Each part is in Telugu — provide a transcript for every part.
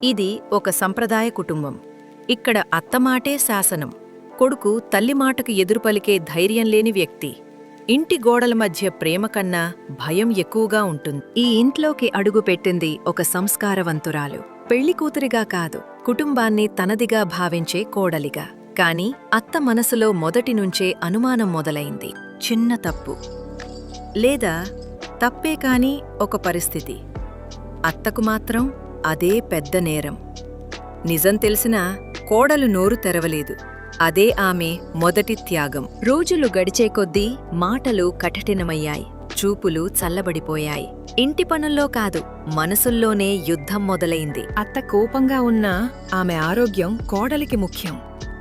ఇది ఒక సంప్రదాయ కుటుంబం. ఇక్కడ అత్తమాటే శాసనం. కొడుకు తల్లిమాటకు ఎదురుపలికే ధైర్యం లేని వ్యక్తి. ఇంటి గోడల మధ్య ప్రేమ కన్నా భయం ఎక్కువగా ఉంటుంది. ఈ ఇంట్లోకి అడుగుపెట్టింది ఒక సంస్కారవంతురాలు. పెళ్లికూతురిగా కాదు, కుటుంబాన్ని తనదిగా భావించే కోడలిగా. కాని అత్త మనసులో మొదటినుంచే అనుమానం మొదలైంది. చిన్న తప్పు, లేదా తప్పే కాని ఒక పరిస్థితి. అత్తకు మాత్రం అదే పెద్ద నేరం. నిజం తెలిసినా కోడలు నోరు తెరవలేదు. అదే ఆమె మొదటి త్యాగం. రోజులు గడిచే కొద్దీ మాటలు కఠినమయ్యాయి, చూపులు చల్లబడిపోయాయి. ఇంటి పనుల్లో కాదు, మనసుల్లోనే యుద్ధం మొదలైంది. అత్త కోపంగా ఉన్నా ఆమె ఆరోగ్యం కోడలికి ముఖ్యం.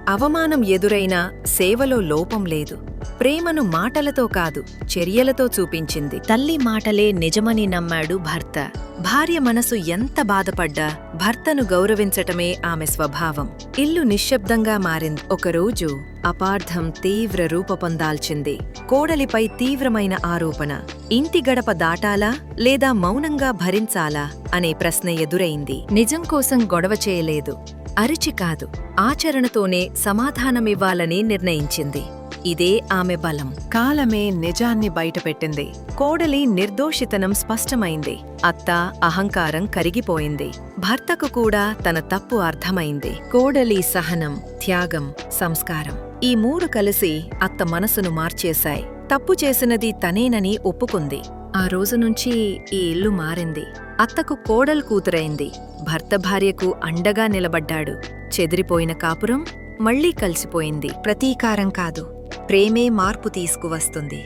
అవమానం ఎదురైనా సేవలో లోపం లేదు. ప్రేమను మాటలతో కాదు, చర్యలతో చూపించింది. తల్లి మాటలే నిజమని నమ్మాడు భర్త. భార్య మనసు ఎంత బాధపడ్డా భర్తను గౌరవించటమే ఆమె స్వభావం. ఇల్లు నిశ్శబ్దంగా మారింది. ఒకరోజు అపార్థం తీవ్ర రూపపొందాల్చింది. కోడలిపై తీవ్రమైన ఆరోపణ. ఇంటి గడప దాటాలా లేదా మౌనంగా భరించాలా అనే ప్రశ్న ఎదురైంది. నిజం కోసం గొడవ చేయలేదు, అరిచి కాదు, ఆచరణతోనే సమాధానమివ్వాలని నిర్ణయించింది. ఇదే ఆమె బలం. కాలమే నిజాన్ని బయటపెట్టింది. కోడలి నిర్దోషితనం స్పష్టమైంది. అత్త అహంకారం కరిగిపోయింది. భర్తకు కూడా తన తప్పు అర్థమైంది. కోడలి సహనం, త్యాగం, సంస్కారం ఈ మూడు కలిసి అత్త మనసును మార్చేశాయి. తప్పు చేసినది తనేనని ఒప్పుకుంది. ఆ రోజునుంచి ఈ ఇల్లు మారింది. అత్తకు కోడలు కూతురైంది. భర్త భార్యకు అండగా నిలబడ్డాడు. చెదిరిపోయిన కాపురం మళ్లీ కలిసిపోయింది. ప్రతీకారం కాదు, ప్రేమే మార్పు తీసుకువస్తుంది.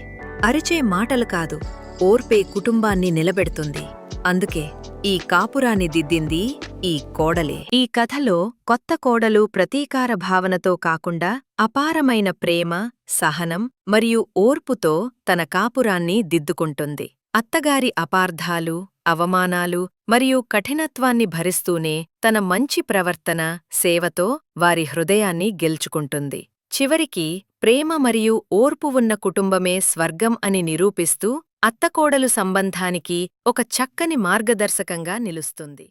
అరిచే మాటలు కాదు, ఓర్పే కుటుంబాన్ని నిలబెడుతుంది. అందుకే ఈ కాపురాన్ని దిద్దింది ఈ కోడలే. ఈ కథలో కొత్త కోడలు ప్రతీకార భావనతో కాకుండా అపారమైన ప్రేమ, సహనం మరియు ఓర్పుతో తన కాపురాన్ని దిద్దుకుంటుంది. అత్తగారి అపార్థాలు, అవమానాలు మరియు కఠినత్వాన్ని భరిస్తూనే తన మంచి ప్రవర్తన, సేవతో వారి హృదయాన్ని గెలుచుకుంటుంది. చివరికి ప్రేమ మరియు ఓర్పు ఉన్న కుటుంబమే స్వర్గం అని నిరూపిస్తూ అత్తకోడలు సంబంధానికి ఒక చక్కని మార్గదర్శకంగా నిలుస్తుంది.